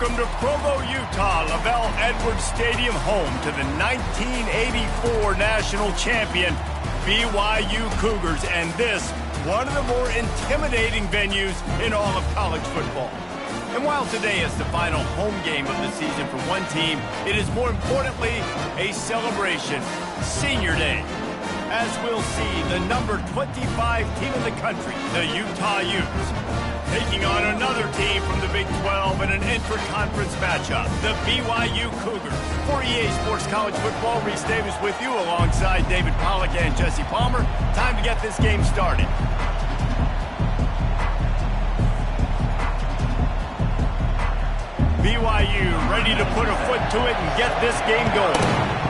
Welcome to Provo, Utah, Lavelle Edwards Stadium, home to the 1984 national champion BYU Cougars, and this, one of the more intimidating venues in all of college football. And while today is the final home game of the season for one team, it is more importantly a celebration, Senior Day. As we'll see, the number 25 team in the country, the Utah Utes, taking on another team from the Big 12 in an intra-conference matchup, the BYU Cougars. For EA Sports College Football, Reese Davis with you alongside David Pollack and Jesse Palmer. Time to get this game started. BYU ready to put a foot to it and get this game going.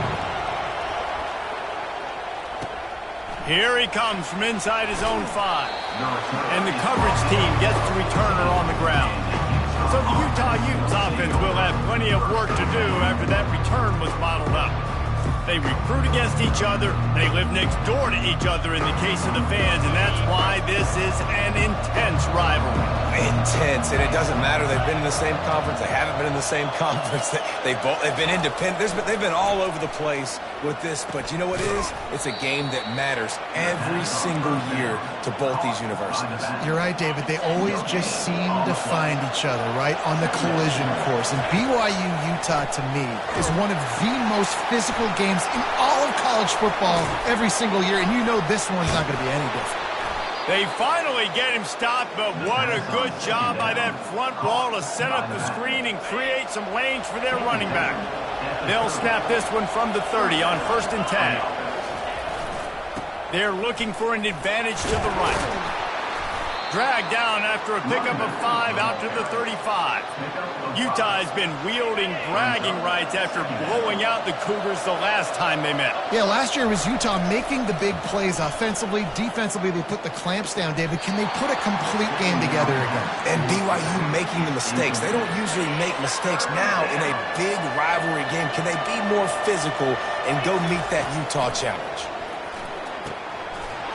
Here he comes from inside his own 5. And the coverage team gets the returner on the ground. So the Utah Utes offense will have plenty of work to do after that return was modeled up. They recruit against each other. They live next door to each other in the case of the fans, and that's why this is an intense rivalry. Intense, and it doesn't matter. They've been in the same conference. They haven't been in the same conference. They've been independent. They've been all over the place with this, but you know what it is? It's a game that matters every single year to both these universities. You're right, David. They always just seem to find each other, right, on the collision course. And BYU-Utah, to me, is one of the most physical games in all of college football every single year, and you know this one's not going to be any different. They finally get him stopped, but what a good job by that front wall to set up the screen and create some lanes for their running back. They'll snap this one from the 30 on 1st and 10. They're looking for an advantage to the right. Dragged down after a pickup of 5 out to the 35. Utah has been wielding bragging rights after blowing out the Cougars the last time they met. Yeah, last year was Utah making the big plays offensively. Defensively, they put the clamps down, David. Can they put a complete game together again? And BYU making the mistakes. They don't usually make mistakes now in a big rivalry game. Can they be more physical and go meet that Utah challenge?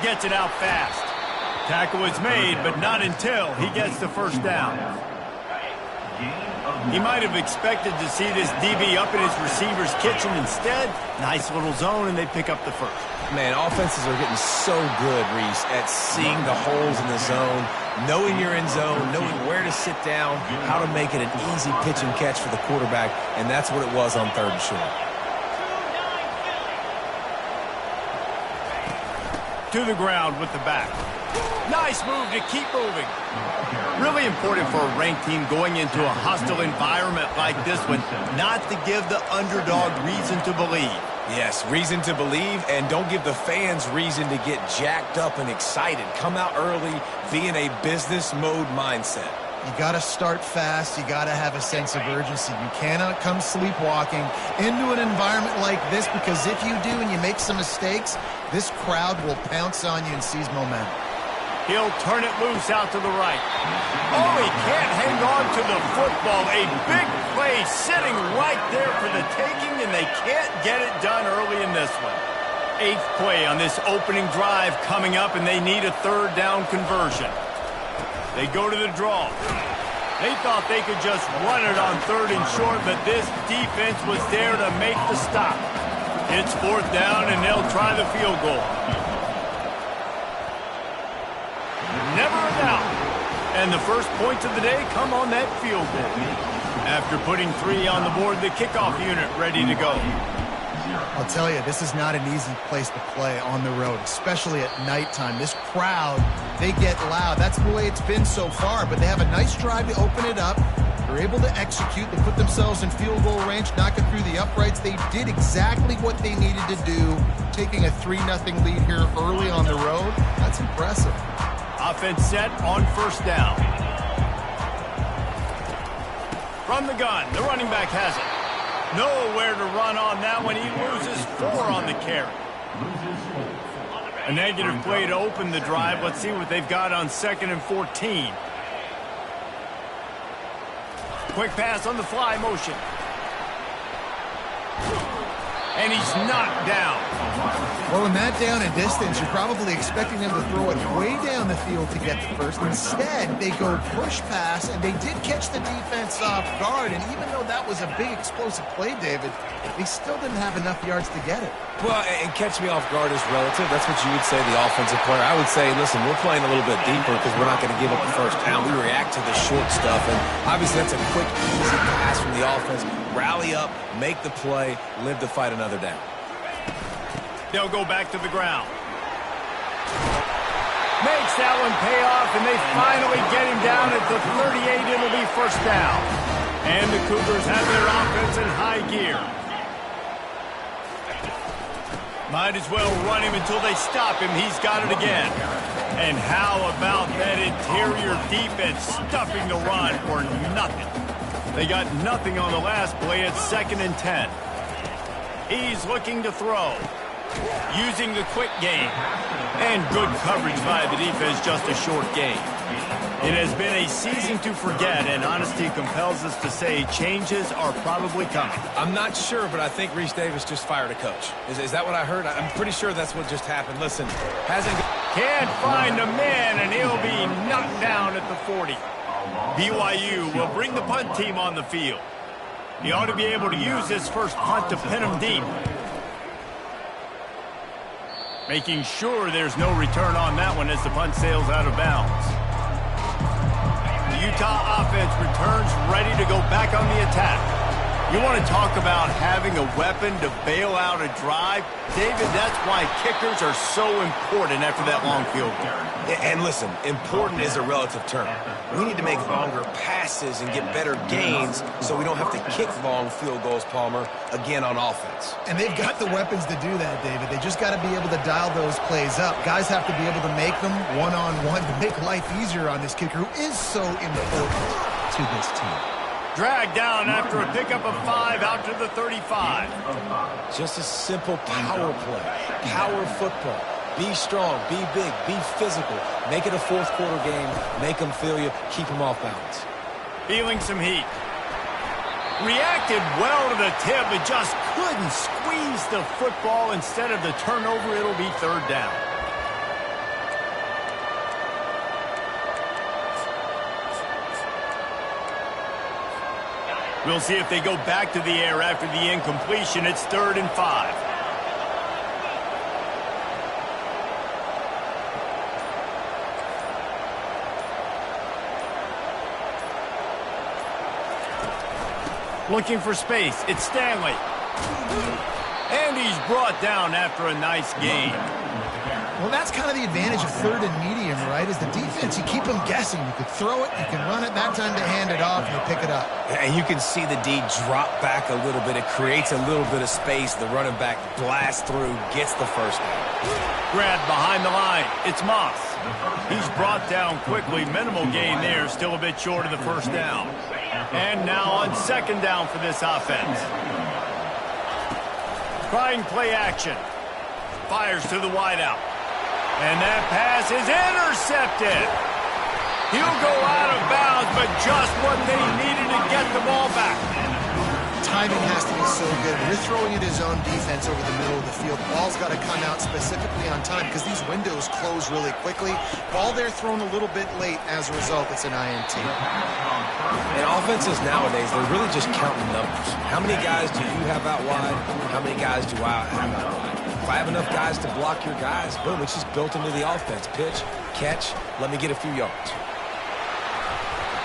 Gets it out fast. Tackle is made, but not until he gets the first down. He might have expected to see this DB up in his receiver's kitchen. Instead, nice little zone, and they pick up the first. Man, offenses are getting so good, Reese, at seeing the holes in the zone, knowing you're in zone, knowing where to sit down, how to make it an easy pitch and catch for the quarterback, and that's what it was on 3rd and short. To the ground with the back. Nice move to keep moving. Really important for a ranked team going into a hostile environment like this one, not to give the underdog reason to believe. Yes, reason to believe, and don't give the fans reason to get jacked up and excited. Come out early, be in a business mode mindset. You got to start fast. You got to have a sense of urgency. You cannot come sleepwalking into an environment like this, because if you do and you make some mistakes, this crowd will pounce on you and seize momentum. He'll turn it loose out to the right. Oh, he can't hang on to the football. A big play sitting right there for the taking, and they can't get it done early in this one. 8th play on this opening drive coming up, and they need a 3rd down conversion. They go to the draw. They thought they could just run it on 3rd and short, but this defense was there to make the stop. It's 4th down, and they'll try the field goal. Never a doubt. And the first points of the day come on that field goal. After putting 3 on the board, the kickoff unit ready to go. I'll tell you, this is not an easy place to play on the road, especially at nighttime. This crowd, they get loud. That's the way it's been so far, but they have a nice drive to open it up. They're able to execute. They put themselves in field goal range, knock it through the uprights. They did exactly what they needed to do, taking a 3-0 lead here early on the road. That's impressive. Offense set on 1st down. From the gun, the running back has it. Nowhere to run on that one. He loses 4 on the carry. A negative play to open the drive. Let's see what they've got on 2nd and 14. Quick pass on the fly motion. And he's knocked down. Well, in that down and distance, you're probably expecting them to throw it way down the field to get the first. Instead, they go push pass, and they did catch the defense off guard. And even though that was a big explosive play, David, they still didn't have enough yards to get it. Well, and catch me off guard is relative. That's what you would say, the offensive player. I would say, listen, we're playing a little bit deeper because we're not going to give up the first down. We react to the short stuff, and obviously that's a quick, easy pass from the offense. Rally up, make the play, live to fight another down. They'll go back to the ground. Makes that one pay off, and they finally get him down at the 38. It'll be first down. And the Cougars have their offense in high gear. Might as well run him until they stop him. He's got it again. And how about that interior defense stuffing the run for nothing? They got nothing on the last play. It's 2nd and 10. He's looking to throw. Using the quick game. And good coverage by the defense, just a short gain. It has been a season to forget, and honesty compels us to say changes are probably coming. I'm not sure, but I think Reese Davis just fired a coach. Is that what I heard? I'm pretty sure that's what just happened. Listen, can't find a man, and he'll be knocked down at the 40. BYU will bring the punt team on the field. He ought to be able to use this first punt to pin him deep. Making sure there's no return on that one as the punt sails out of bounds. The Utah offense returns ready to go back on the attack. You want to talk about having a weapon to bail out a drive? David, that's why kickers are so important after that long field goal. And listen, important is a relative term. We need to make longer passes and get better gains so we don't have to kick long field goals, Palmer, again on offense. And they've got the weapons to do that, David. They just got to be able to dial those plays up. Guys have to be able to make them one-on-one to make life easier on this kicker who is so important to this team. Dragged down after a pickup of 5 out to the 35. Just a simple power play. Power football. Be strong, be big, be physical. Make it a fourth quarter game. Make them feel you. Keep them off balance. Feeling some heat. Reacted well to the tip, but just couldn't squeeze the football. Instead of the turnover, it'll be 3rd down. We'll see if they go back to the air after the incompletion. It's 3rd and 5. Looking for space. It's Stanley. And he's brought down after a nice gain. Well, that's kind of the advantage of 3rd and medium, right? Is the defense, you keep them guessing. You could throw it, you can run it, that time to hand it off, and they pick it up. And you can see the D drop back a little bit. It creates a little bit of space. The running back blasts through, gets the first down. Grabbed behind the line. It's Moss. He's brought down quickly. Minimal gain there, still a bit short of the first down. And now on 2nd down for this offense. Trying play action. Fires to the wideout. And that pass is intercepted. He'll go out of bounds, but just what they needed to get the ball back. Timing has to be so good. When you're throwing at his own defense over the middle of the field, the ball's got to come out specifically on time because these windows close really quickly. Ball there thrown a little bit late. As a result, it's an INT. And offenses nowadays, they're really just counting numbers. How many guys do you have out wide? How many guys do I have out wide? If I have enough guys to block your guys, boom, it's just built into the offense. Pitch, catch, let me get a few yards.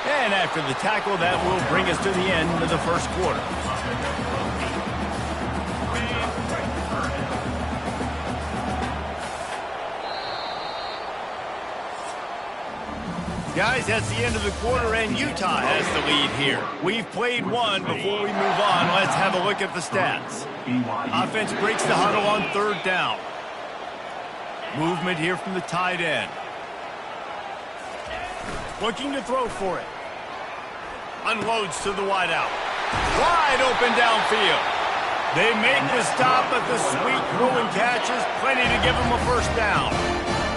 And after the tackle, that will bring us to the end of the first quarter. Guys, that's the end of the quarter, and Utah has the lead here. We've played one. Before we move on, let's have a look at the stats. Offense breaks the huddle on 3rd down. Movement here from the tight end. Looking to throw for it. Unloads to the wideout. Wide open downfield. They make the stop, but the sweet throw and catch is plenty to give them a first down.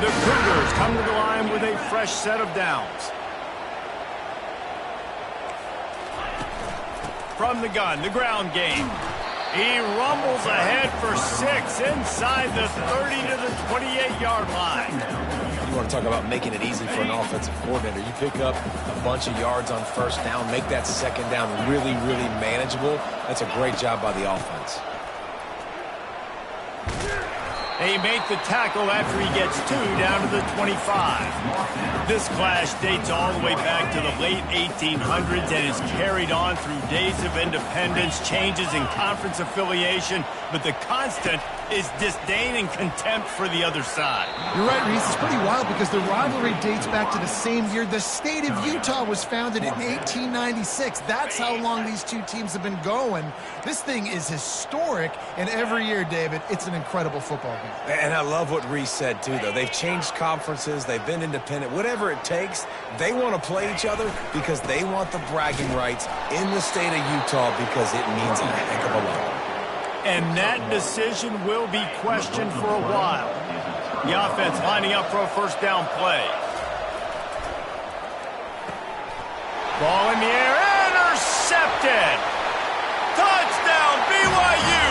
The Cougars come to the line with a fresh set of downs. From the gun, the ground game. He rumbles ahead for 6 inside the 30 to the 28-yard line. You want to talk about making it easy for an offensive coordinator. You pick up a bunch of yards on first down, make that second down really, really manageable. That's a great job by the offense. They make the tackle after he gets 2 down to the 25. This clash dates all the way back to the late 1800s and is carried on through days of independence, changes in conference affiliation, but the constant is disdain and contempt for the other side. You're right, Reese. It's pretty wild because the rivalry dates back to the same year the state of Utah was founded in 1896. That's how long these two teams have been going. This thing is historic, and every year, David, it's an incredible football game. And I love what Reese said, too, though. They've changed conferences. They've been independent. Whatever it takes, they want to play each other because they want the bragging rights in the state of Utah because it means a heck of a lot. And that decision will be questioned for a while. The offense lining up for a first down play. Ball in the air, intercepted! Touchdown, BYU!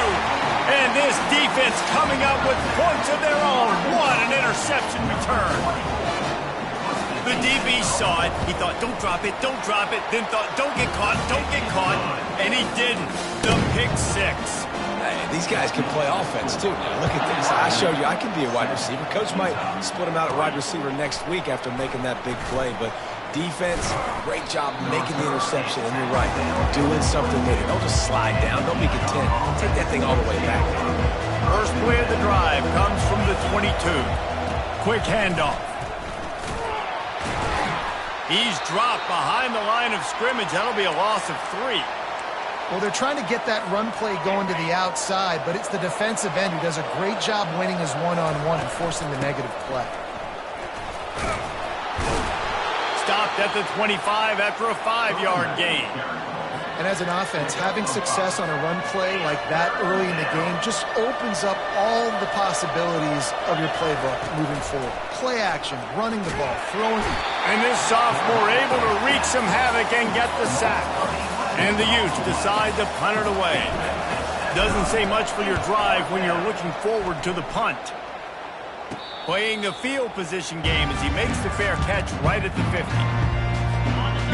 And this defense coming up with points of their own. What an interception return. The DB saw it. He thought, don't drop it, don't drop it. Then thought, don't get caught, don't get caught. And he didn't. The pick 6. Hey, these guys can play offense, too. Now, look at this. I showed you I can be a wide receiver. Coach might split him out at wide receiver next week after making that big play. But defense, great job making the interception. And you're right, doing something with it. Don't just slide down. Don't be content. Take that thing all the way back. First play of the drive comes from the 22. Quick handoff. He's dropped behind the line of scrimmage. That'll be a loss of 3. Well, they're trying to get that run play going to the outside, but it's the defensive end who does a great job winning his one-on-one and forcing the negative play. Stopped at the 25 after a 5-yard gain. And as an offense, having success on a run play like that early in the game just opens up all the possibilities of your playbook moving forward. Play action, running the ball, throwing. And this sophomore able to wreak some havoc and get the sack. And the Utes decide to punt it away. Doesn't say much for your drive when you're looking forward to the punt. Playing the field position game as he makes the fair catch right at the 50.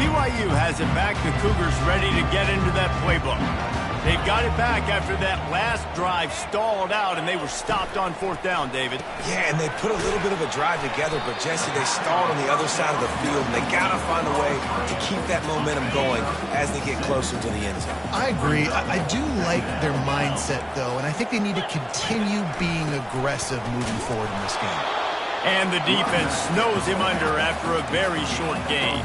BYU has it back. The Cougars ready to get into that playbook. They've got it back after that last drive stalled out, and they were stopped on 4th down, David. Yeah, and they put a little bit of a drive together, but, Jesse, they stalled on the other side of the field, and they got to find a way to keep that momentum going as they get closer to the end zone. I agree. I do like their mindset, though, and I think they need to continue being aggressive moving forward in this game. And the defense snows him under after a very short gain.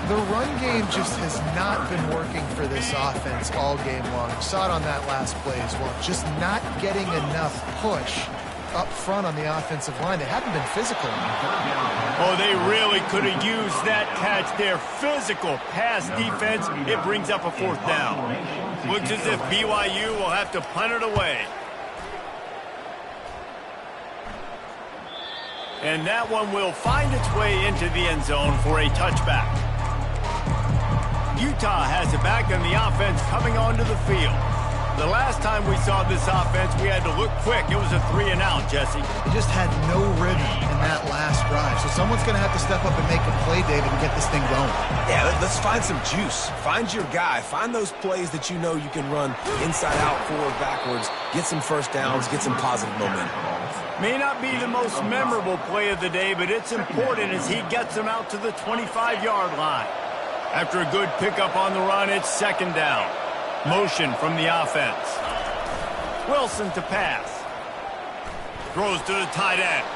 The run game just has not been working for this offense all game long. We saw it on that last play as well. Just not getting enough push up front on the offensive line. They haven't been physical. Oh, they really could have used that catch there. Physical pass defense. It brings up a 4th down. Looks as if BYU will have to punt it away. And that one will find its way into the end zone for a touchback. Utah has it back, and the offense coming onto the field. The last time we saw this offense, we had to look quick. It was a 3-and-out, Jesse. They just had no rhythm in that last drive. So someone's going to have to step up and make a play, David, and get this thing going. Yeah, let's find some juice. Find your guy. Find those plays that you know you can run inside out, forward, backwards. Get some first downs. Get some positive momentum. May not be the most memorable play of the day, but it's important as he gets them out to the 25-yard line. After a good pickup on the run, it's 2nd down. Motion from the offense. Wilson to pass. Throws to the tight end.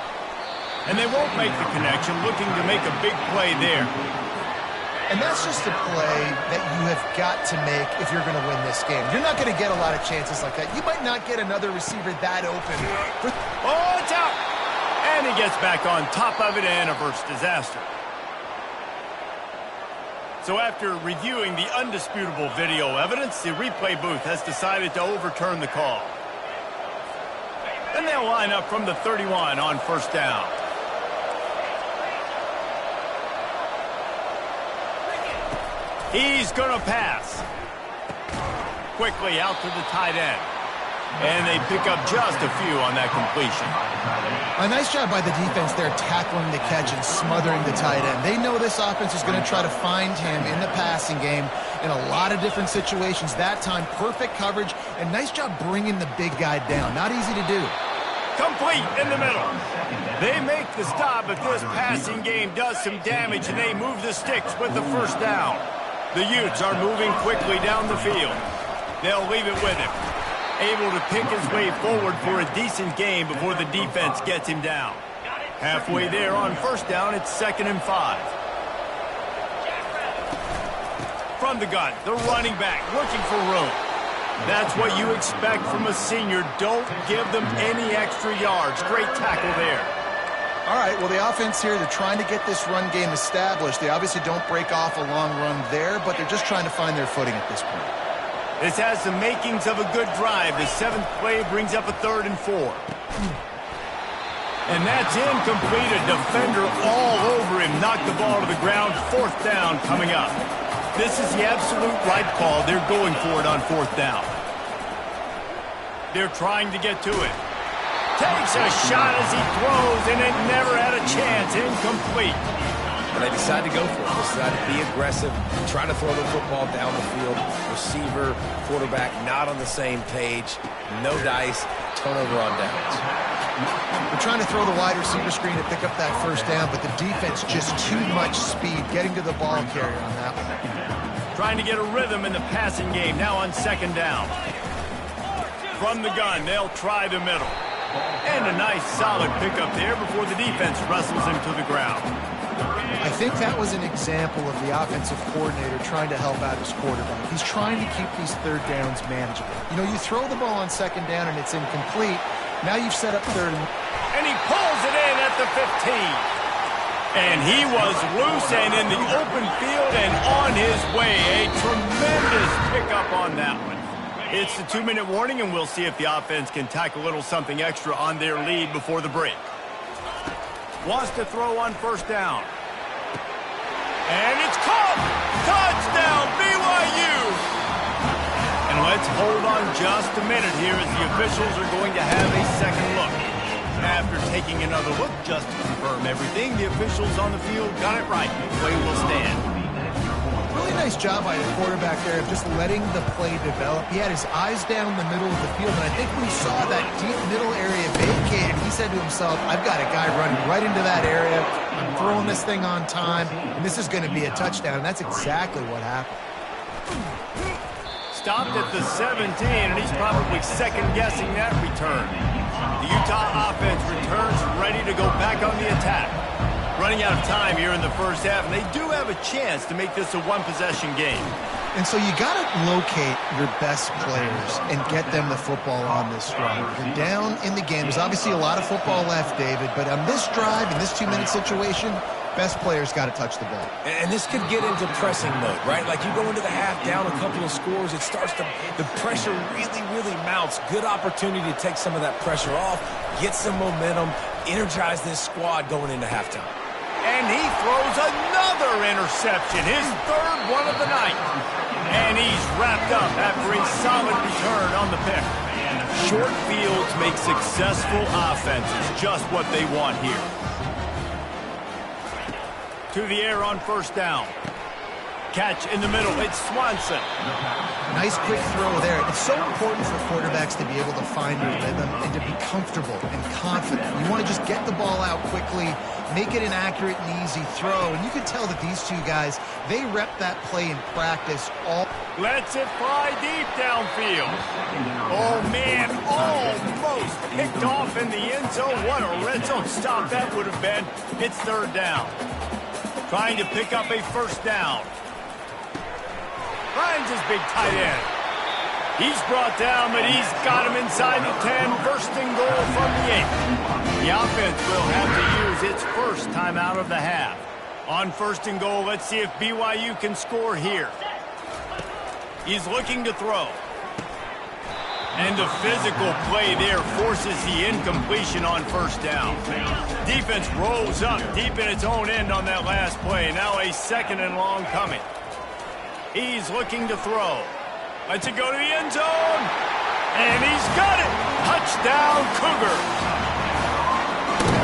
And they won't make the connection, looking to make a big play there. And that's just a play that you have got to make if you're going to win this game. You're not going to get a lot of chances like that. You might not get another receiver that open. Oh, it's out! And he gets back on top of it and averts disaster. So after reviewing the undisputable video evidence, the replay booth has decided to overturn the call. And they'll line up from the 31 on 1st down. He's going to pass. quickly out to the tight end. And they pick up just a few on that completion. A nice job by the defense there, tackling the catch and smothering the tight end. They know this offense is going to try to find him in the passing game in a lot of different situations. That time, perfect coverage, and nice job bringing the big guy down. Not easy to do. Complete in the middle. They make the stop, but this passing game does some damage, and they move the sticks with the first down. The Utes are moving quickly down the field. They'll leave it with him. Able to pick his way forward for a decent game before the defense gets him down. Halfway there on first down, it's 2nd and 5. From the gun, the running back looking for room. That's what you expect from a senior. Don't give them any extra yards. Great tackle there. All right, well, the offense here, they're trying to get this run game established. They obviously don't break off a long run there, but they're just trying to find their footing at this point. This has the makings of a good drive. The 7th play brings up a 3rd and 4. And that's incomplete. A defender all over him. Knocked the ball to the ground. 4th down coming up. This is the absolute right call. They're going for it on 4th down. They're trying to get to it. Takes a shot as he throws, and it never had a chance. Incomplete. And they decide to go for it. They decide to be aggressive, try to throw the football down the field. Receiver, quarterback, not on the same page. No dice, turnover on downs. They're trying to throw the wide receiver screen to pick up that first down, but the defense just too much speed getting to the ball carrier on that one. Trying to get a rhythm in the passing game now on 2nd down. From the gun, they'll try the middle. And a nice solid pickup there before the defense wrestles him to the ground. I think that was an example of the offensive coordinator trying to help out his quarterback. He's trying to keep these 3rd downs manageable. You know, you throw the ball on 2nd down and it's incomplete. Now you've set up 3rd. And he pulls it in at the 15. And he was loose and in the open field and on his way. A tremendous pickup on that one. It's the 2-minute warning, and we'll see if the offense can tack a little something extra on their lead before the break. Wants to throw on 1st down. And it's caught! Touchdown, BYU! And let's hold on just a minute here as the officials are going to have a second look. After taking another look just to confirm everything, the officials on the field got it right. Play will stand. Really nice job by the quarterback there of just letting the play develop. He had his eyes down the middle of the field, and I think when he saw that deep middle area vacated, he said to himself, I've got a guy running right into that area. I'm throwing this thing on time, and this is going to be a touchdown, and that's exactly what happened. Stopped at the 17, and he's probably second-guessing that return. The Utah offense returns ready to go back on the attack. Running out of time here in the first half, and they do have a chance to make this a one-possession game. And so you got to locate your best players and get them the football on this drive. You're down in the game. There's obviously a lot of football left, David, but on this drive, in this 2-minute situation, best players got to touch the ball. And this could get into pressing mode, right? Like you go into the half down a couple of scores, it starts to, the pressure really mounts. Good opportunity to take some of that pressure off, get some momentum, energize this squad going into halftime. And he throws another interception, his 3rd one of the night. And he's wrapped up after a solid return on the pick. Short fields make successful offenses, just what they want here. To the air on 1st down. Catch in the middle, it's Swanson. Nice quick throw there. It's so important for quarterbacks to be able to find their rhythm and to be comfortable and confident. You want to just get the ball out quickly, make it an accurate and easy throw. And you can tell that these two guys, they rep that play in practice all. Lets it fly deep downfield. Oh, man, almost picked off in the end zone. What a red zone stop that would have been. It's 3rd down. Trying to pick up a 1st down. Finds his big tight end. He's brought down, but he's got him inside the 10. 1st and goal from the 8. The offense will have to use its first timeout of the half. On 1st and goal, let's see if BYU can score here. He's looking to throw. And the physical play there forces the incompletion on 1st down. Defense rolls up deep in its own end on that last play. Now a 2nd and long coming. He's looking to throw. Lets it go to the end zone. And he's got it. Touchdown, Cougars.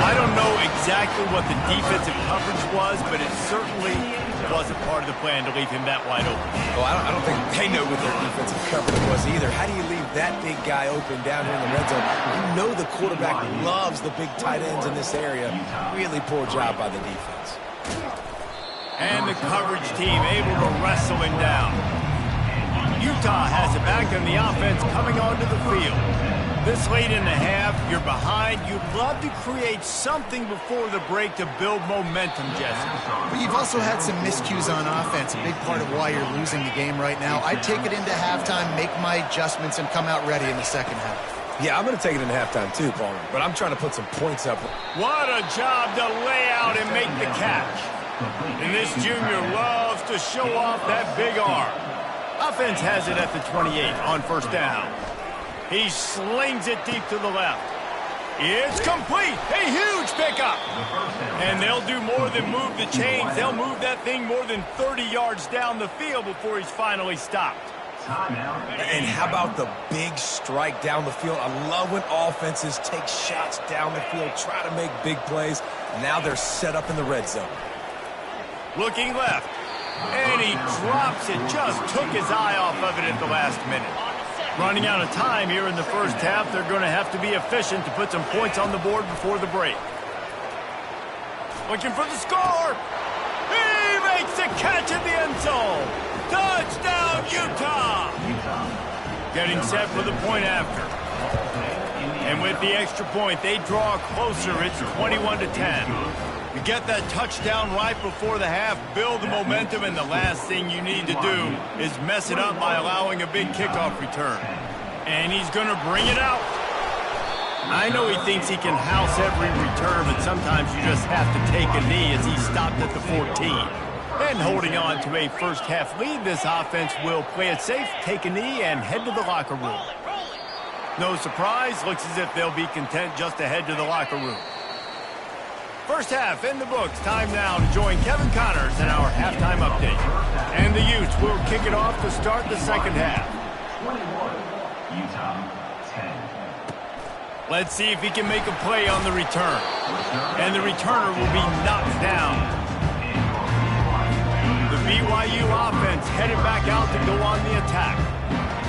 I don't know exactly what the defensive coverage was, but it certainly wasn't part of the plan to leave him that wide open. Well, I don't think they know what their defensive coverage was either. How do you leave that big guy open down here in the red zone? You know the quarterback loves the big tight ends in this area. Really poor job by the defense. And the coverage team able to wrestle him down. Utah has it back on the offense coming onto the field. This late in the half, you're behind. You'd love to create something before the break to build momentum, Jesse. But you've also had some miscues on offense, a big part of why you're losing the game right now. I'd take it into halftime, make my adjustments, and come out ready in the second half. Yeah, I'm going to take it into halftime too, Palmer, but I'm trying to put some points up. What a job to lay out and make the catch. And this junior loves to show off that big arm. Offense has it at the 28 on first down. He slings it deep to the left. It's complete. A huge pickup. And they'll do more than move the chains. They'll move that thing more than 30 yards down the field before he's finally stopped. And how about the big strike down the field? I love when offenses take shots down the field, try to make big plays. Now they're set up in the red zone. Looking left. And he drops it. Just took his eye off of it at the last minute. Running out of time here in the first half, they're going to have to be efficient to put some points on the board before the break. Looking for the score. He makes the catch in the end zone. Touchdown, Utah. Getting set for the point after. And with the extra point, they draw closer. It's 21-10. You get that touchdown right before the half, build the momentum, and the last thing you need to do is mess it up by allowing a big kickoff return. And he's going to bring it out. I know he thinks he can house every return, but sometimes you just have to take a knee as he stopped at the 14. And holding on to a first-half lead, this offense will play it safe, take a knee, and head to the locker room. No surprise, looks as if they'll be content just to head to the locker room. First half in the books. Time now to join Kevin Connors in our halftime update. And the Utes will kick it off to start the second half. 21, Utah, 10. Let's see if he can make a play on the return. And the returner will be knocked down. The BYU offense headed back out to go on the attack.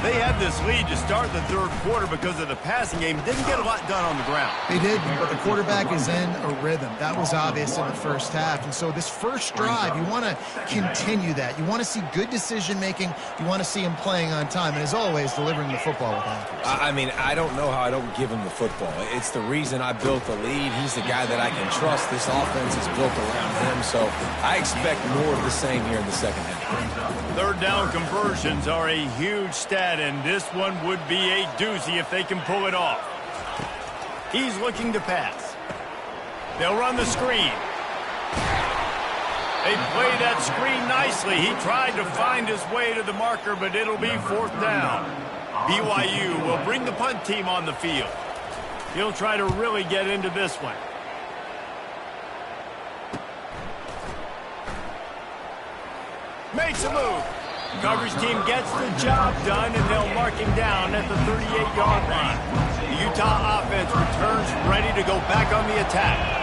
They had this lead to start the third quarter because of the passing game. Didn't get a lot done on the ground. They did, but the quarterback is in a rhythm. That was obvious in the first half. And so this first drive, you want to continue that. You want to see good decision-making. You want to see him playing on time. And as always, delivering the football with accuracy. I mean, I don't know how I don't give him the football. It's the reason I built the lead. He's the guy that I can trust. This offense is built around him. So I expect more of the same here in the second half. Third down conversions are a huge stat, and this one would be a doozy if they can pull it off. He's looking to pass. They'll run the screen. They play that screen nicely. He tried to find his way to the marker, but it'll be fourth down. BYU will bring the punt team on the field. He'll try to really get into this one. Makes a move. Coverage team gets the job done, and they'll mark him down at the 38-yard line. The Utah offense returns ready to go back on the attack.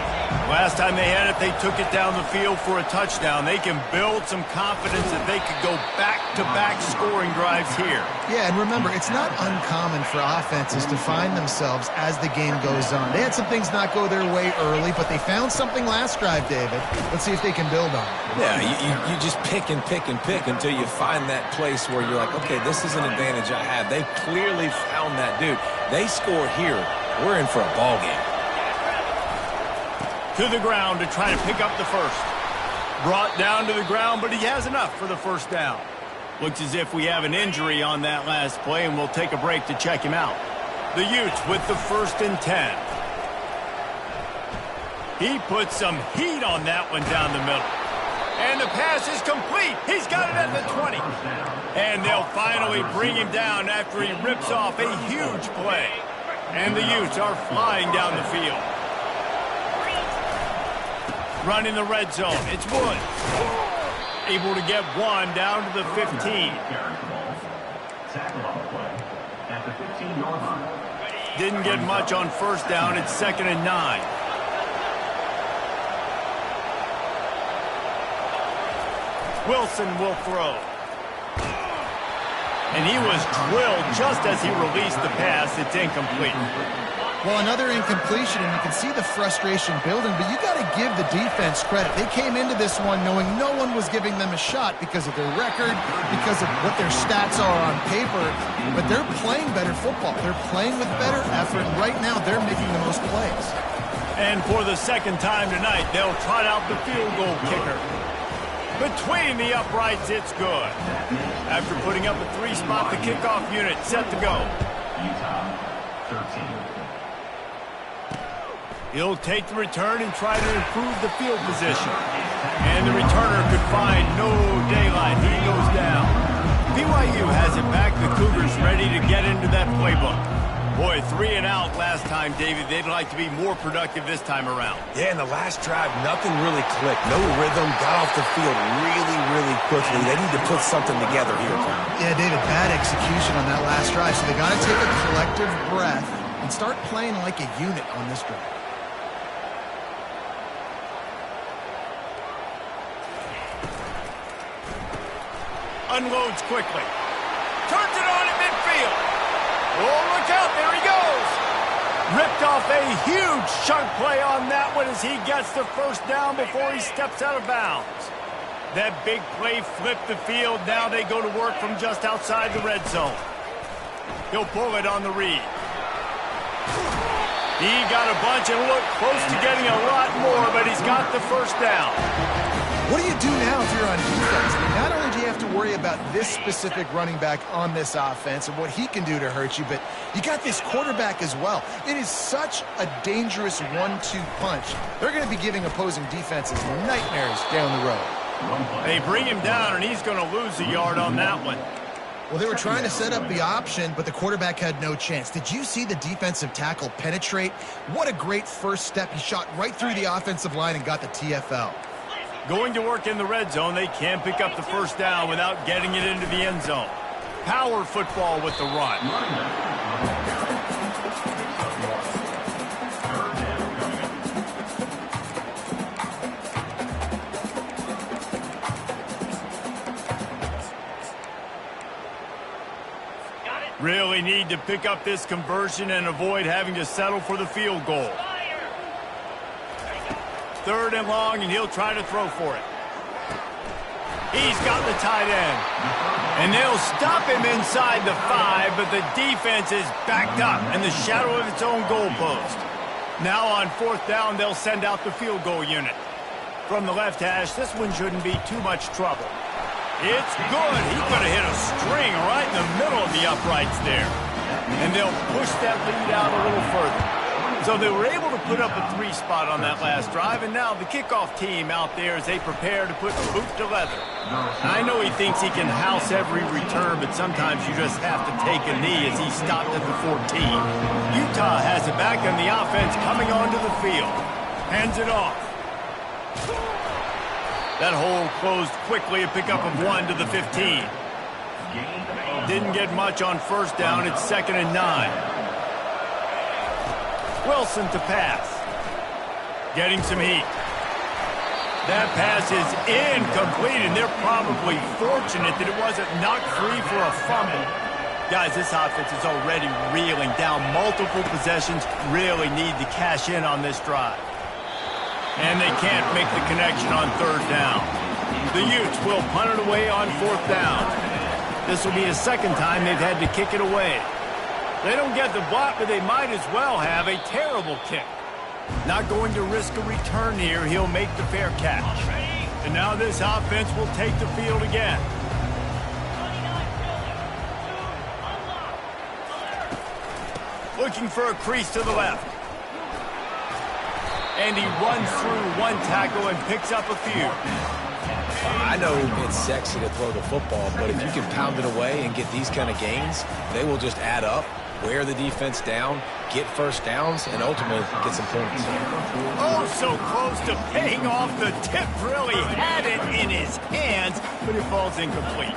Last time they had it, they took it down the field for a touchdown. They can build some confidence that they could go back-to-back scoring drives here. Yeah, and remember, it's not uncommon for offenses to find themselves as the game goes on. They had some things not go their way early, but they found something last drive, David. Let's see if they can build on it. Yeah, you just pick and pick and pick until you find that place where you're like, okay, this is an advantage I have. They clearly found that dude. They score here. We're in for a ball game. To the ground to try to pick up the first. Brought down to the ground, but he has enough for the first down. Looks as if we have an injury on that last play, and we'll take a break to check him out. The Utes with the 1st and 10. He put some heat on that one down the middle. And the pass is complete. He's got it at the 20. And they'll finally bring him down after he rips off a huge play. And the Utes are flying down the field. Running the red zone. It's Wood. Able to get one down to the 15. Tackle on the play at the 15-yard line. Didn't get much on first down. It's 2nd and 9. Wilson will throw. And he was drilled just as he released the pass. It's incomplete. Well, another incompletion, and you can see the frustration building, but you got to give the defense credit. They came into this one knowing no one was giving them a shot because of their record, because of what their stats are on paper, but they're playing better football. They're playing with better effort, and right now they're making the most plays. And for the second time tonight, they'll trot out the field goal kicker. Between the uprights, it's good. After putting up a 3-spot, the kickoff unit set to go. Utah 13. He'll take the return and try to improve the field position. And the returner could find no daylight. He goes down. BYU has it back. The Cougars ready to get into that playbook. Boy, 3 and out last time, David. They'd like to be more productive this time around. Yeah, in the last drive, nothing really clicked. No rhythm, got off the field really quickly. They need to put something together here. Yeah, David, bad execution on that last drive, so they got to take a collective breath and start playing like a unit on this drive. Unloads quickly. Turns it on at midfield. Oh, look out, there he goes. Ripped off a huge chunk play on that one as he gets the first down before he steps out of bounds. That big play flipped the field. Now they go to work from just outside the red zone. He'll pull it on the read. He got a bunch and looked close to getting a lot more, but he's got the first down. What do you do now if you're on defense? I mean, not only do you have to worry about this specific running back on this offense and what he can do to hurt you, but you got this quarterback as well. It is such a dangerous 1-2 punch. They're going to be giving opposing defenses nightmares down the road. They bring him down, and he's going to lose a yard on that one. Well, they were trying to set up the option, but the quarterback had no chance. Did you see the defensive tackle penetrate? What a great first step. He shot right through the offensive line and got the TFL. Going to work in the red zone, they can't pick up the first down without getting it into the end zone. Power football with the run. Really need to pick up this conversion and avoid having to settle for the field goal. 3rd and long, and he'll try to throw for it. He's got the tight end. And they'll stop him inside the 5, but the defense is backed up in the shadow of its own goalpost. Now on 4th down, they'll send out the field goal unit. From the left hash, this one shouldn't be too much trouble. It's good. He could have hit a string right in the middle of the uprights there. And they'll push that lead out a little further. So they were able to put up a 3-spot on that last drive, and now the kickoff team out there as they prepare to put boot to leather. I know he thinks he can house every return, but sometimes you just have to take a knee as he stopped at the 14. Utah has it back on the offense coming onto the field. Hands it off. That hole closed quickly, a pickup of 1 to the 15. Didn't get much on first down. It's 2nd and 9. Wilson to pass. Getting some heat. That pass is incomplete, and they're probably fortunate that it wasn't knocked free for a fumble. Guys, this offense is already reeling down multiple possessions. Really need to cash in on this drive. And they can't make the connection on 3rd down. The Utes will punt it away on 4th down. This will be a 2nd time they've had to kick it away. They don't get the block, but they might as well have a terrible kick. Not going to risk a return here. He'll make the fair catch. And now this offense will take the field again. Looking for a crease to the left. And he runs through one tackle and picks up a few. I know it's sexy to throw the football, but if you can pound it away and get these kind of gains, they will just add up, wear the defense down, get first downs, and ultimately get some points. Oh, so close to paying off. The tip really had it in his hands, but it falls incomplete.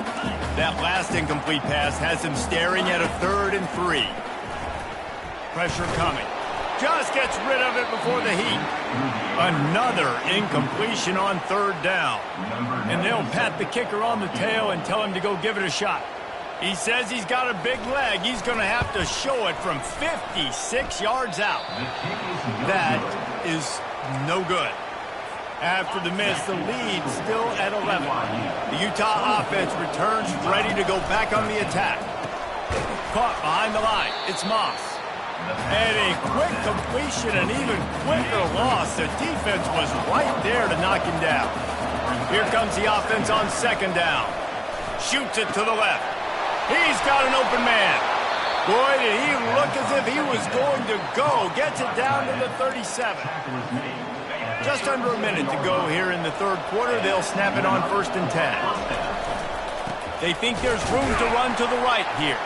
That last incomplete pass has him staring at a 3rd and 3. Pressure coming. Just gets rid of it before the heat. Another incompletion on 3rd down. And they'll pat the kicker on the tail and tell him to go give it a shot. He says he's got a big leg. He's going to have to show it from 56 yards out. That is no good. After the miss, the lead still at 11. The Utah offense returns ready to go back on the attack. Caught behind the line. It's Moss. And a quick completion, an even quicker loss. The defense was right there to knock him down. Here comes the offense on 2nd down. Shoots it to the left. He's got an open man. Boy, did he look as if he was going to go. Gets it down to the 37. Just under a minute to go here in the 3rd quarter. They'll snap it on 1st and 10. They think there's room to run to the right here.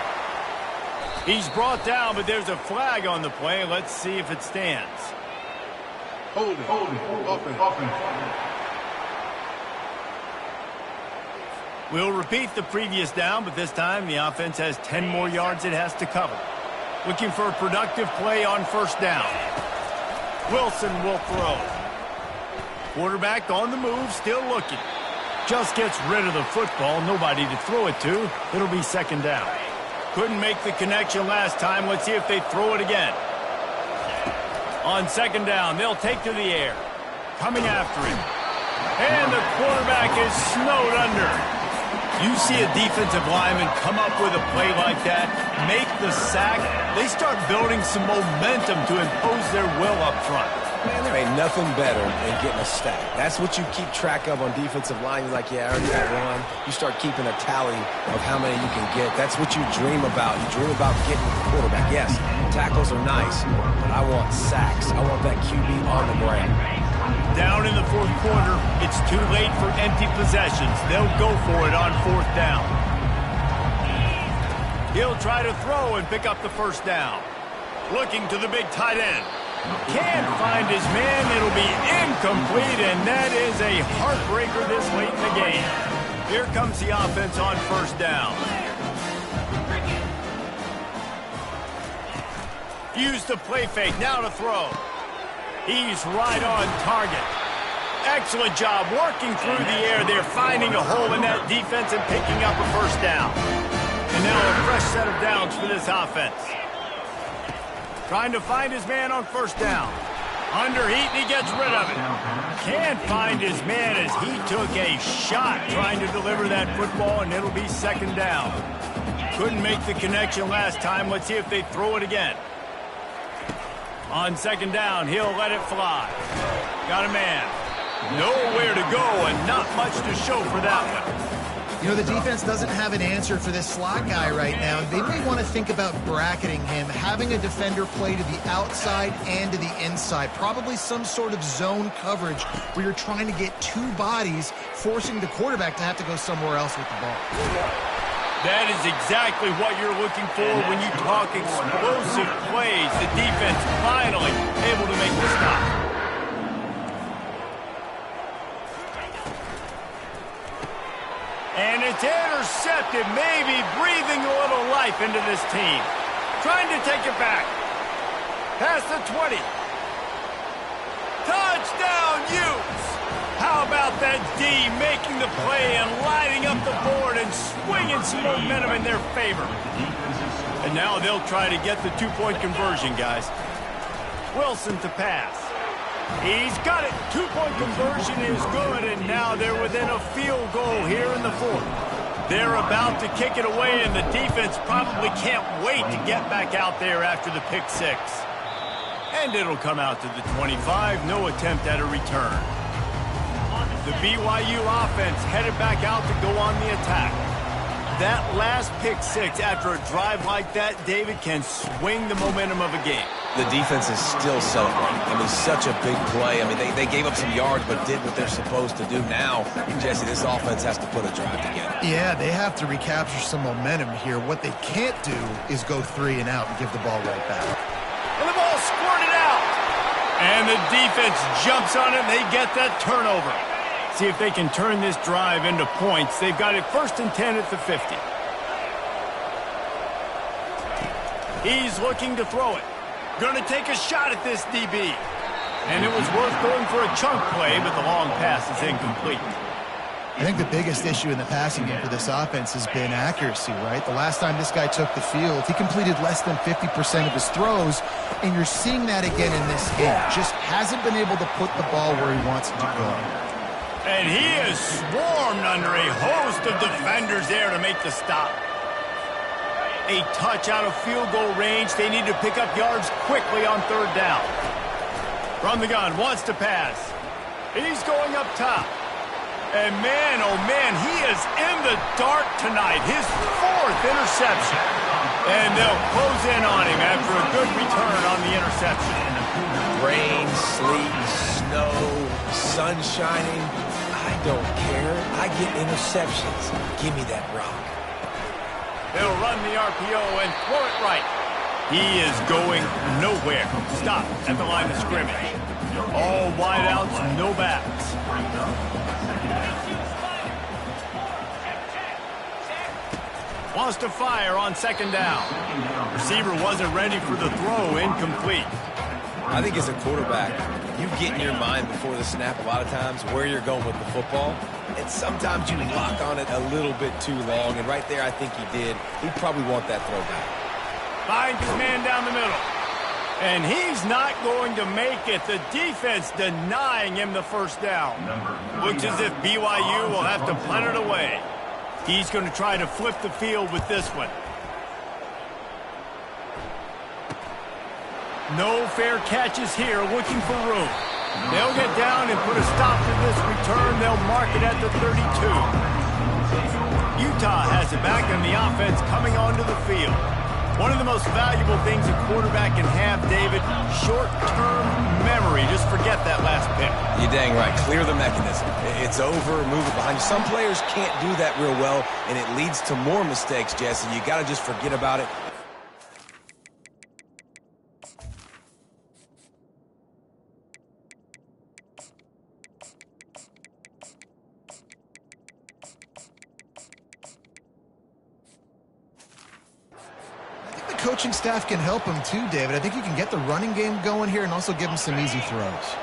He's brought down, but there's a flag on the play. Let's see if it stands. Hold it. Open. We'll repeat the previous down, but this time the offense has 10 more yards it has to cover. Looking for a productive play on 1st down. Wilson will throw. Quarterback on the move, still looking. Just gets rid of the football, nobody to throw it to. It'll be 2nd down. Couldn't make the connection last time. Let's see if they throw it again. On 2nd down, they'll take to the air. Coming after him. And the quarterback is snowed under. You see a defensive lineman come up with a play like that, make the sack, they start building some momentum to impose their will up front. Man, there ain't nothing better than getting a stack. That's what you keep track of on defensive line. You're like, yeah, I already got one. You start keeping a tally of how many you can get. That's what you dream about. You dream about getting the quarterback. Yes, tackles are nice, but I want sacks. I want that QB on the ground. Down in the 4th quarter, it's too late for empty possessions. They'll go for it on 4th down. He'll try to throw and pick up the 1st down. Looking to the big tight end. Can't find his man. It'll be incomplete, and that is a heartbreaker this late in the game. Here comes the offense on 1st down. Use the play fake, now to throw. He's right on target. Excellent job working through the air. They're finding a hole in that defense and picking up a 1st down. And now a fresh set of downs for this offense. Trying to find his man on 1st down. Under heat, and he gets rid of it. Can't find his man as he took a shot trying to deliver that football, and it'll be 2nd down. Couldn't make the connection last time. Let's see if they throw it again. On 2nd down, he'll let it fly. Got a man. Nowhere to go and not much to show for that one. You know, the defense doesn't have an answer for this slot guy right now. They may want to think about bracketing him, having a defender play to the outside and to the inside. Probably some sort of zone coverage where you're trying to get 2 bodies, forcing the quarterback to have to go somewhere else with the ball. That is exactly what you're looking for when you talk explosive plays. The defense finally able to make the stop. And it's intercepted, maybe breathing a little life into this team. Trying to take it back. Past the 20. Touchdown, Utes! How about that D making the play and lighting up the board and swinging some momentum in their favor. And now they'll try to get the 2-point conversion, guys. Wilson to pass. He's got it. 2-point conversion is good, and now they're within a field goal here in the 4th. They're about to kick it away, and the defense probably can't wait to get back out there after the pick 6. And it'll come out to the 25. No attempt at a return. The BYU offense headed back out to go on the attack. That last pick 6 after a drive like that, David, can swing the momentum of a game. The defense is still celebrating. I mean, such a big play. I mean, they gave up some yards but did what they're supposed to do. Now, Jesse, this offense has to put a drive together. Yeah, they have to recapture some momentum here. What they can't do is go 3 and out and give the ball right back. And the ball squirted out. And the defense jumps on it, and they get that turnover. See if they can turn this drive into points. They've got it 1st and 10 at the 50. He's looking to throw it. Going to take a shot at this DB. And it was worth going for a chunk play, but the long pass is incomplete. I think the biggest issue in the passing game for this offense has been accuracy, right? The last time this guy took the field, he completed less than 50% of his throws, and you're seeing that again in this game. Just hasn't been able to put the ball where he wants it to go. And he is swarmed under a host of defenders there to make the stop. A touch out of field goal range. They need to pick up yards quickly on 3rd down. From the gun, wants to pass. He's going up top. And man, oh man, he is in the dark tonight. His 4th interception. And they'll close in on him after a good return on the interception. Rain, sleet, snow, sun shining. I don't care. I get interceptions. Give me that rock. They'll run the RPO and throw it right. He is going nowhere. Stop at the line of scrimmage. All wideouts, no backs. Wants to fire on 2nd down. Receiver wasn't ready for the throw, incomplete. I think as a quarterback, you get in your mind before the snap a lot of times where you're going with the football. And sometimes you lock on it a little bit too long. And right there, I think he did. He'd probably want that throwback. Finds his man down the middle. And he's not going to make it. The defense denying him the 1st down. Looks as if BYU will have to punt it away. He's going to try to flip the field with this one. No fair catches here, looking for room. They'll get down and put a stop to this return. They'll mark it at the 32. Utah has it back on the offense coming onto the field. One of the most valuable things a quarterback can have, David, short-term memory. Just forget that last pick. You're dang right. Clear the mechanism. It's over, move it behind you. Some players can't do that real well, and it leads to more mistakes, Jesse. You got to just forget about it. Coaching staff can help him too, David. I think you can get the running game going here and also give him some easy throws.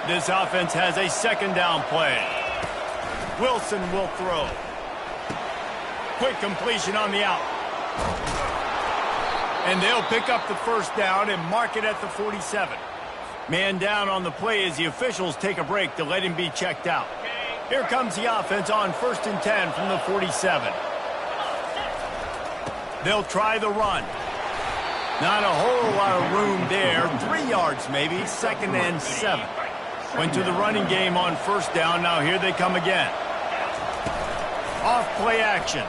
This offense has a 2nd down play. Wilson will throw. Quick completion on the out. And they'll pick up the 1st down and mark it at the 47. Man down on the play as the officials take a break to let him be checked out. Here comes the offense on 1st and 10 from the 47. They'll try the run. Not a whole lot of room there. 3 yards maybe. 2nd and 7. Went to the running game on 1st down. Now here they come again. Off play action.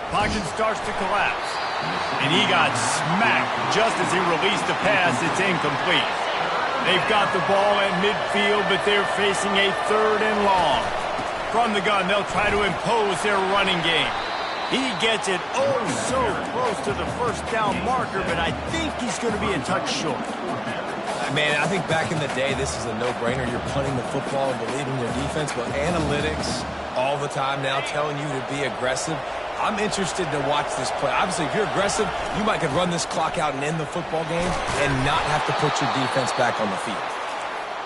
Pocket starts to collapse. And he got smacked just as he released the pass. It's incomplete. They've got the ball at midfield, but they're facing a 3rd and long. From the gun, they'll try to impose their running game. He gets it oh so close to the 1st down marker, but I think he's going to be a touch short. Man, I think back in the day, this is a no-brainer. You're punting the football and believing your defense, but analytics all the time now telling you to be aggressive. I'm interested to watch this play. Obviously, if you're aggressive, you might could run this clock out and end the football game and not have to put your defense back on the field.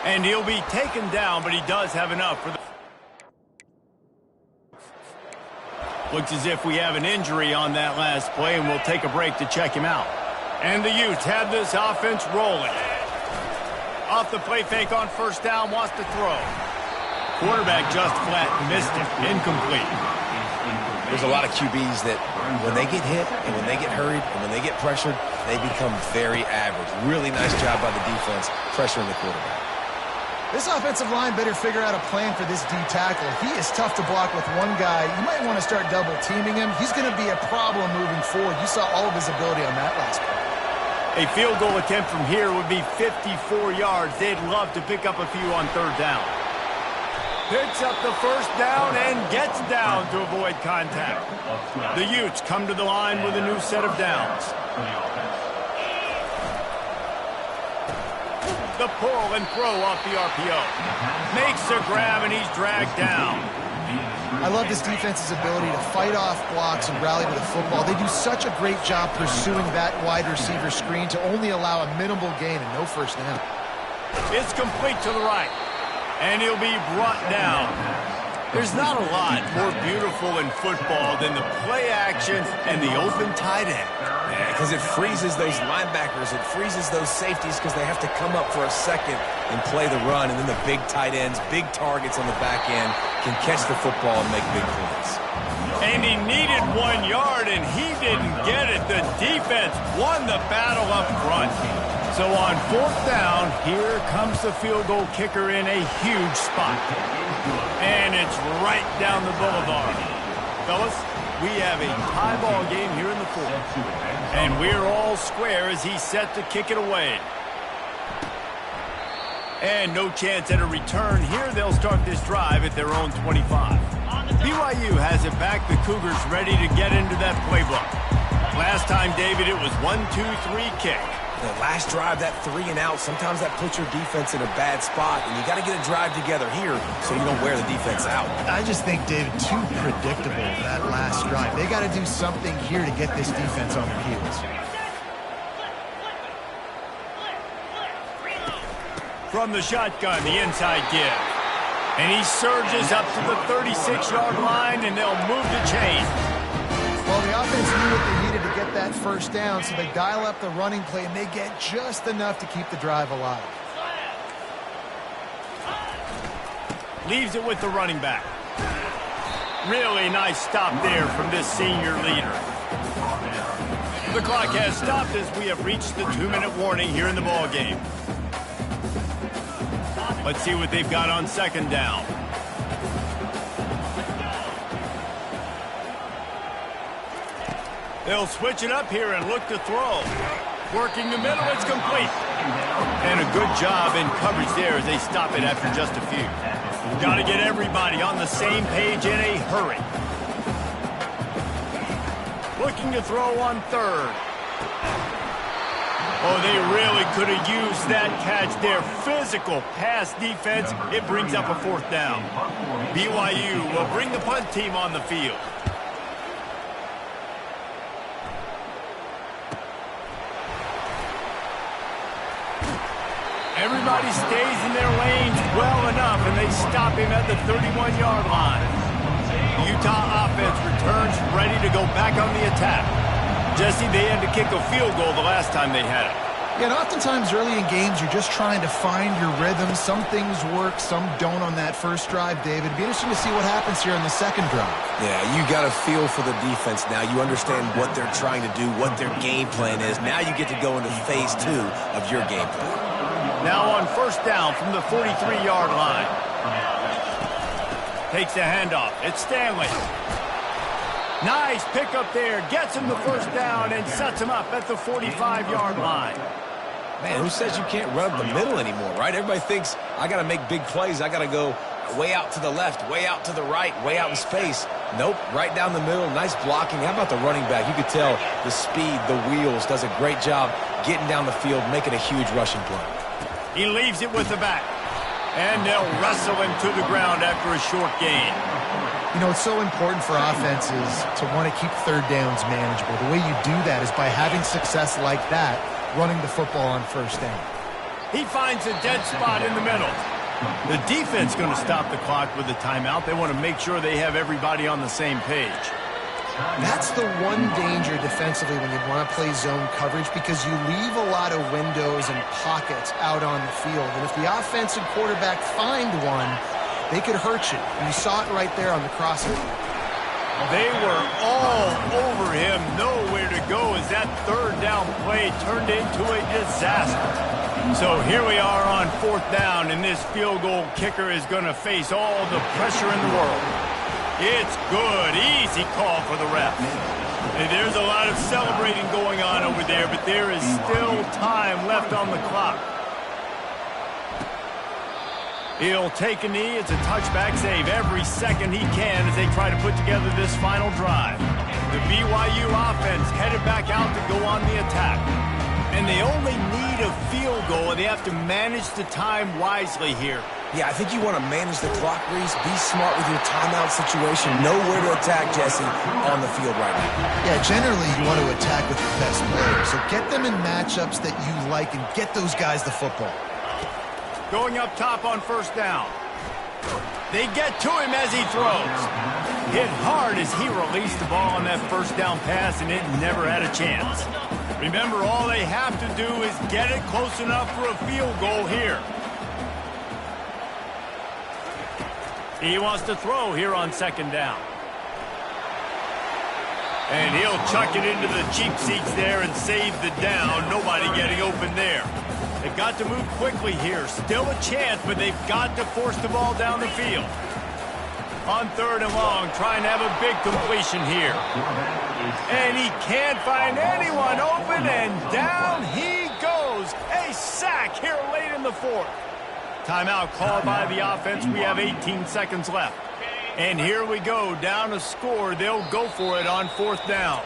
And he'll be taken down, but he does have enough for the... Looks as if we have an injury on that last play, and we'll take a break to check him out. And the Utes have this offense rolling. Off the play fake on 1st down, wants to throw. Quarterback just flat missed it. Incomplete. There's a lot of QBs that when they get hit and when they get hurried and when they get pressured, they become very average. Really nice job by the defense pressuring the quarterback. This offensive line better figure out a plan for this D tackle. He is tough to block with one guy. You might want to start double teaming him. He's going to be a problem moving forward. You saw all of his ability on that last play. A field goal attempt from here would be 54 yards. They'd love to pick up a few on 3rd down. Picks up the 1st down and gets down to avoid contact. The Utes come to the line with a new set of downs. The pull and throw off the RPO. Makes the grab, and he's dragged down. I love this defense's ability to fight off blocks and rally to the football. They do such a great job pursuing that wide receiver screen to only allow a minimal gain and no first down. It's complete to the right, and he'll be brought down. There's not a lot more beautiful in football than the play action and the open tight end. Because it freezes those linebackers. It freezes those safeties because they have to come up for a second and play the run. And then the big tight ends, big targets on the back end can catch the football and make big plays. And he needed 1 yard, and he didn't get it. The defense won the battle up front. So on 4th down, here comes the field goal kicker in a huge spot. And it's right down the boulevard. Fellas, we have a tie ball game here in the 4th. And we're all square as he's set to kick it away. And no chance at a return here. They'll start this drive at their own 25. BYU has it back. The Cougars ready to get into that playbook. Last time, David, it was 1-2-3 kick. The last drive, that 3 and out, sometimes that puts your defense in a bad spot, and you got to get a drive together here so you don't wear the defense out. I just think, David, too predictable, that last drive. They got to do something here to get this defense on their heels. From the shotgun, the inside give. And he surges up to the 36-yard line, and they'll move the chain. Well, the offense knew what they needed to get that first down, so they dial up the running play, and they get just enough to keep the drive alive. Leaves it with the running back. Really nice stop there from this senior leader. The clock has stopped as we have reached the 2-minute warning here in the ball game. Let's see what they've got on 2nd down. They'll switch it up here and look to throw. Working the middle, it's complete. And a good job in coverage there as they stop it after just a few. Got to get everybody on the same page in a hurry. Looking to throw on 3rd. Oh, they really could have used that catch there. Physical pass defense. It brings up a 4th down. BYU will bring the punt team on the field. Everybody stays in their lanes well enough, and they stop him at the 31-yard line. The Utah offense returns ready to go back on the attack. Jesse, they had to kick a field goal the last time they had it. Yeah, and oftentimes early in games, you're just trying to find your rhythm. Some things work, some don't on that first drive, David. It'd be interesting to see what happens here on the 2nd drive. Yeah, you got a feel for the defense now. You understand what they're trying to do, what their game plan is. Now you get to go into phase 2 of your game plan. Now on 1st down from the 43-yard line. Takes the handoff. It's Stanley. Nice pickup there. Gets him the 1st down and sets him up at the 45-yard line. Man, who says you can't run up the middle anymore, right? Everybody thinks, I got to make big plays. I got to go way out to the left, way out to the right, way out in space. Nope, right down the middle. Nice blocking. How about the running back? You could tell the speed, the wheels, does a great job getting down the field, making a huge rushing play. He leaves it with the back. And they'll wrestle him to the ground after a short gain. You know, it's so important for offenses to want to keep 3rd downs manageable. The way you do that is by having success like that, running the football on 1st down. He finds a dead spot in the middle. The defense going to stop the clock with a timeout. They want to make sure they have everybody on the same page. That's the one danger defensively when you want to play zone coverage, because you leave a lot of windows and pockets out on the field. And if the offensive quarterback find one, they could hurt you. And you saw it right there on the crosser. They were all over him. Nowhere to go as that 3rd down play turned into a disaster. So here we are on 4th down, and this field goal kicker is going to face all the pressure in the world. It's good. Easy call for the ref. There's a lot of celebrating going on over there, but there is still time left on the clock. He'll take a knee. It's a touchback save every second he can as they try to put together this final drive. The BYU offense headed back out to go on the attack. And they only need a field goal, and they have to manage the time wisely here. Yeah, I think you want to manage the clock, Reese. Be smart with your timeout situation. Know where to attack, Jesse, on the field right now. Yeah, generally you want to attack with the best players. So get them in matchups that you like and get those guys the football. Going up top on first down. They get to him as he throws. Hit hard as he released the ball on that first down pass, and it never had a chance. Remember, all they have to do is get it close enough for a field goal here. He wants to throw here on second down. And he'll chuck it into the cheap seats there and save the down. Nobody getting open there. They've got to move quickly here. Still a chance, but they've got to force the ball down the field. On third and long, trying to have a big completion here. And he can't find anyone open, and down he goes. A sack here late in the fourth. Timeout called by the offense. We have 18 seconds left. And here we go, down a score. They'll go for it on fourth down.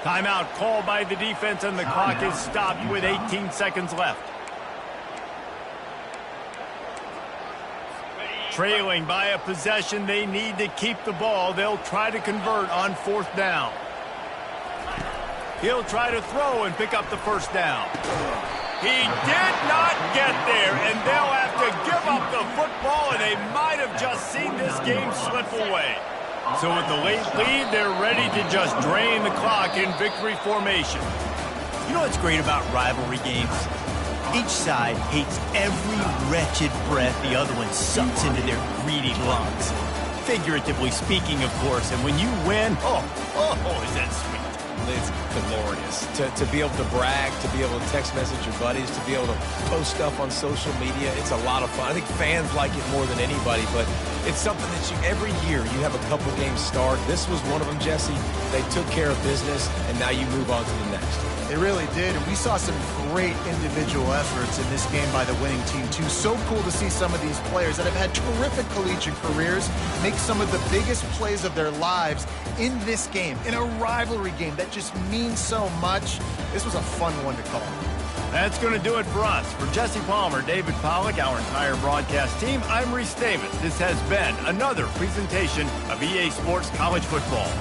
Timeout called by the defense, and the clock is stopped with 18 seconds left. Trailing by a possession, they need to keep the ball. They'll try to convert on fourth down. He'll try to throw and pick up the first down. He did not get there, and they'll have to give up the football, and they might have just seen this game slip away. So with the late lead, they're ready to just drain the clock in victory formation. You know what's great about rivalry games? Each side hates every wretched breath the other one sucks into their greedy lungs. Figuratively speaking, of course, and when you win, oh, is that sweet. It's glorious to be able to brag, to be able to text message your buddies, to be able to post stuff on social media. It's a lot of fun. I think fans like it more than anybody, but it's something that every year you have a couple games start. This was one of them, Jesse. They took care of business, and now you move on to the next. They really did, and we saw some great individual efforts in this game by the winning team, too. So cool to see some of these players that have had terrific collegiate careers make some of the biggest plays of their lives in this game, in a rivalry game that just means so much. This was a fun one to call. That's going to do it for us. For Jesse Palmer, David Pollack, our entire broadcast team, I'm Reese Davis. This has been another presentation of EA Sports College Football.